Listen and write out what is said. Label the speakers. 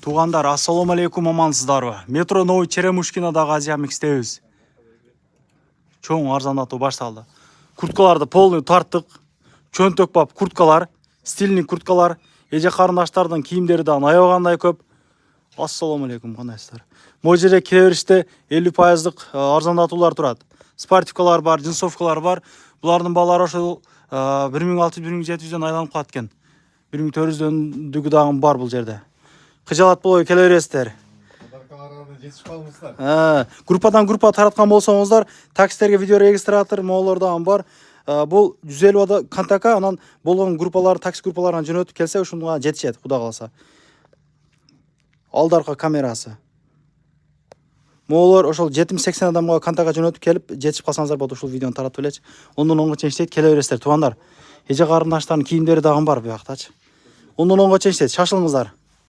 Speaker 1: Туугандар, ассалому алейкум, амансыздарбы? Метро Новый Черемушкинадагы Азия микстебиз. Чоң арзандатуу башталды. Курткаларды полный тарттык. Чөнтөк бап курткалар, стильный курткалар, эже карындаштардын кийимдери да аябагандай көп. Ассалому алейкум, кандайсыздар? Могу жерде кире бериште 50%дык арзандатуулар турат. Спортивкалар бар, джинсовкалар бар. Булардын баалары ошол 1600-1700дөн айланып калат экен. 1400дөн дагы бар бул жерде. Кыжалат болбой келе бересиздер. Группадан группа тараткан болсоңуздар, таксистерге видео регистратор моолор дагы бар. Бул 150 контакка, анан болгон группалар, такси группаларына жөнөтүп келсе, ушунга жетишет, Кудай кааласа. Алдаркы камерасы. Моолор ошол 70-80 адамга контакка жөнөтүп келип, жетишип калсаңыздар болот, ушул видеону таратып элечи. Ондон оңго чейин иштейт, келе бересиздер, туугандар. Эже карындаштардын кийимдери дагы бар бу жактачы. Ондон оңго чейин иштейт, шашылыңыздар.